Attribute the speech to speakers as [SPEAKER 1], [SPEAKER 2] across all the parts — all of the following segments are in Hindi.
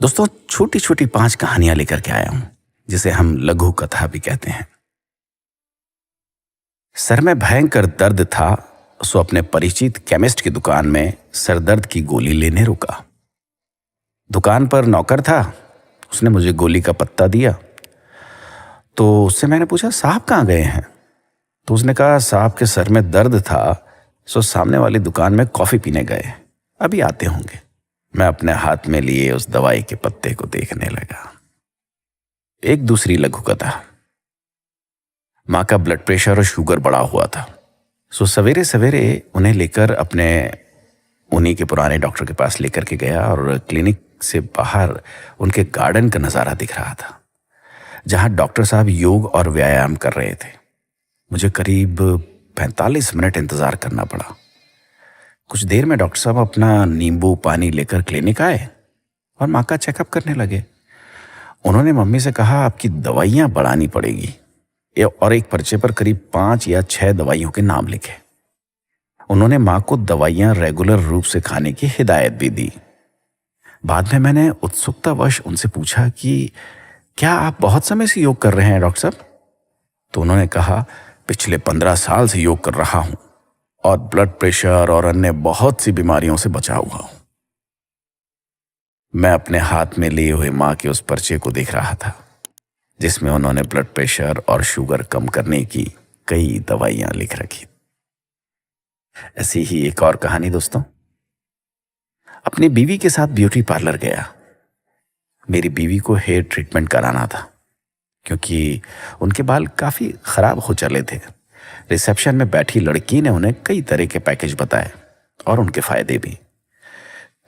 [SPEAKER 1] दोस्तों, छोटी छोटी 5 कहानियां लेकर के आया हूं, जिसे हम लघु कथा भी कहते हैं। सर में भयंकर दर्द था, सो अपने परिचित केमिस्ट की दुकान में सरदर्द की गोली लेने रुका। दुकान पर नौकर था, उसने मुझे गोली का पत्ता दिया। तो उससे मैंने पूछा, साहब कहाँ गए हैं? तो उसने कहा, साहब के सर में दर्द था, सो सामने वाली दुकान में कॉफी पीने गए, अभी आते होंगे। मैं अपने हाथ में लिए उस दवाई के पत्ते को देखने लगा। एक दूसरी लघु कथा। माँ का ब्लड प्रेशर और शुगर बढ़ा हुआ था, सो सवेरे सवेरे उन्हें लेकर अपने उन्हीं के पुराने डॉक्टर के पास लेकर के गया और क्लिनिक से बाहर उनके गार्डन का नज़ारा दिख रहा था, जहां डॉक्टर साहब योग और व्यायाम कर रहे थे। मुझे करीब 45 मिनट इंतजार करना पड़ा। कुछ देर में डॉक्टर साहब अपना नींबू पानी लेकर क्लिनिक आए और माँ का चेकअप करने लगे। उन्होंने मम्मी से कहा, आपकी दवाइयाँ बढ़ानी पड़ेगी, और एक पर्चे पर करीब 5 या 6 दवाइयों के नाम लिखे। उन्होंने माँ को दवाइयाँ रेगुलर रूप से खाने की हिदायत भी दी। बाद में मैंने उत्सुकतावश उनसे पूछा कि क्या आप बहुत समय से योग कर रहे हैं डॉक्टर साहब? तो उन्होंने कहा, पिछले 15 साल से योग कर रहा हूँ और ब्लड प्रेशर और अन्य बहुत सी बीमारियों से बचा हुआ हूं। मैं अपने हाथ में लिए हुए मां के उस पर्चे को देख रहा था, जिसमें उन्होंने ब्लड प्रेशर और शुगर कम करने की कई दवाइयां लिख रखी। ऐसी ही एक और कहानी दोस्तों। अपनी बीवी के साथ ब्यूटी पार्लर गया। मेरी बीवी को हेयर ट्रीटमेंट कराना था, क्योंकि उनके बाल काफी खराब हो चले थे। रिसेप्शन में बैठी लड़की ने उन्हें कई तरह के पैकेज बताए और उनके फायदे भी।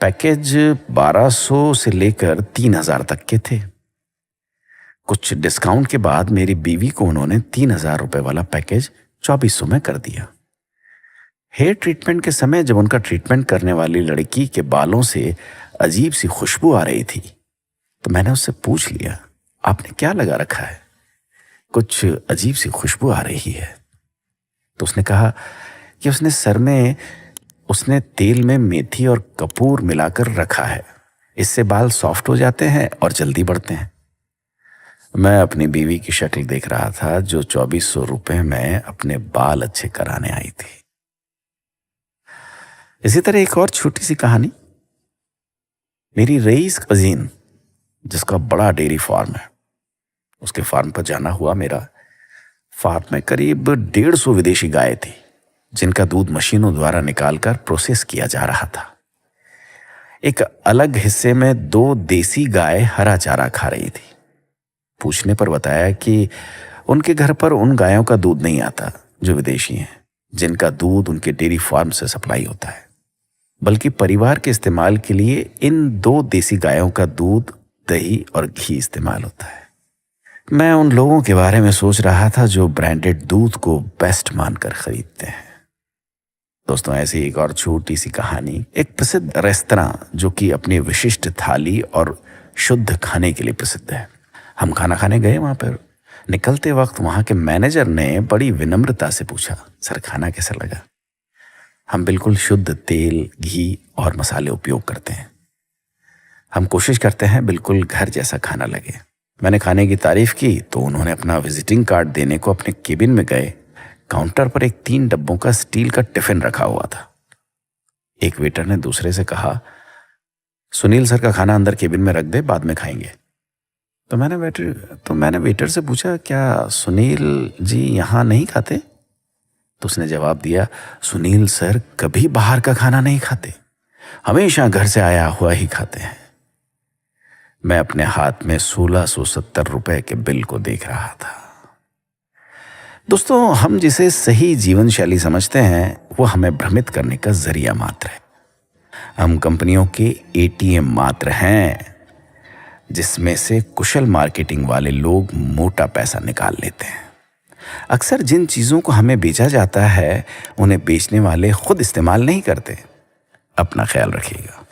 [SPEAKER 1] पैकेज 1200 से लेकर 3000 तक के थे। कुछ डिस्काउंट के बाद मेरी बीवी को उन्होंने 3000 रुपए वाला पैकेज 2400 में कर दिया। हेयर ट्रीटमेंट के समय जब उनका ट्रीटमेंट करने वाली लड़की के बालों से अजीब सी खुशबू आ रही थी, तो मैंने उससे पूछ लिया, आपने क्या लगा रखा है? कुछ अजीब सी खुशबू आ रही है। तो उसने कहा कि उसने सर में तेल में मेथी और कपूर मिलाकर रखा है, इससे बाल सॉफ्ट हो जाते हैं और जल्दी बढ़ते हैं। मैं अपनी बीवी की शक्ल देख रहा था, जो 2400 रुपए में अपने बाल अच्छे कराने आई थी। इसी तरह एक और छोटी सी कहानी। मेरी रईस कजीन, जिसका बड़ा डेयरी फार्म है, उसके फार्म पर जाना हुआ मेरा। फार्म में करीब 150 विदेशी गायें थी, जिनका दूध मशीनों द्वारा निकालकर प्रोसेस किया जा रहा था। एक अलग हिस्से में 2 देसी गाय हरा चारा खा रही थी। पूछने पर बताया कि उनके घर पर उन गायों का दूध नहीं आता जो विदेशी हैं, जिनका दूध उनके डेयरी फार्म से सप्लाई होता है, बल्कि परिवार के इस्तेमाल के लिए इन 2 देसी गायों का दूध, दही और घी इस्तेमाल होता है। मैं उन लोगों के बारे में सोच रहा था जो ब्रांडेड दूध को बेस्ट मानकर खरीदते हैं। दोस्तों, ऐसी एक और छोटी सी कहानी। एक प्रसिद्ध रेस्तरां जो कि अपनी विशिष्ट थाली और शुद्ध खाने के लिए प्रसिद्ध है। हम खाना खाने गए वहां पर। निकलते वक्त वहां के मैनेजर ने बड़ी विनम्रता से पूछा, सर खाना कैसा लगा? हम बिल्कुल शुद्ध तेल, घी और मसाले उपयोग करते हैं। हम कोशिश करते हैं बिल्कुल घर जैसा खाना लगे। मैंने खाने की तारीफ की तो उन्होंने अपना विजिटिंग कार्ड देने को अपने केबिन में गए। काउंटर पर एक 3 डब्बों का स्टील का टिफिन रखा हुआ था। एक वेटर ने दूसरे से कहा, सुनील सर का खाना अंदर केबिन में रख दे, बाद में खाएंगे। तो मैंने वेटर से पूछा, क्या सुनील जी यहाँ नहीं खाते? तो उसने जवाब दिया, सुनील सर कभी बाहर का खाना नहीं खाते, हमेशा घर से आया हुआ ही खाते हैं। मैं अपने हाथ में 1670 रुपए के बिल को देख रहा था। दोस्तों, हम जिसे सही जीवन शैली समझते हैं, वो हमें भ्रमित करने का जरिया मात्र है। हम कंपनियों के एटीएम मात्र हैं, जिसमें से कुशल मार्केटिंग वाले लोग मोटा पैसा निकाल लेते हैं। अक्सर जिन चीजों को हमें बेचा जाता है, उन्हें बेचने वाले खुद इस्तेमाल नहीं करते। अपना ख्याल रखिएगा।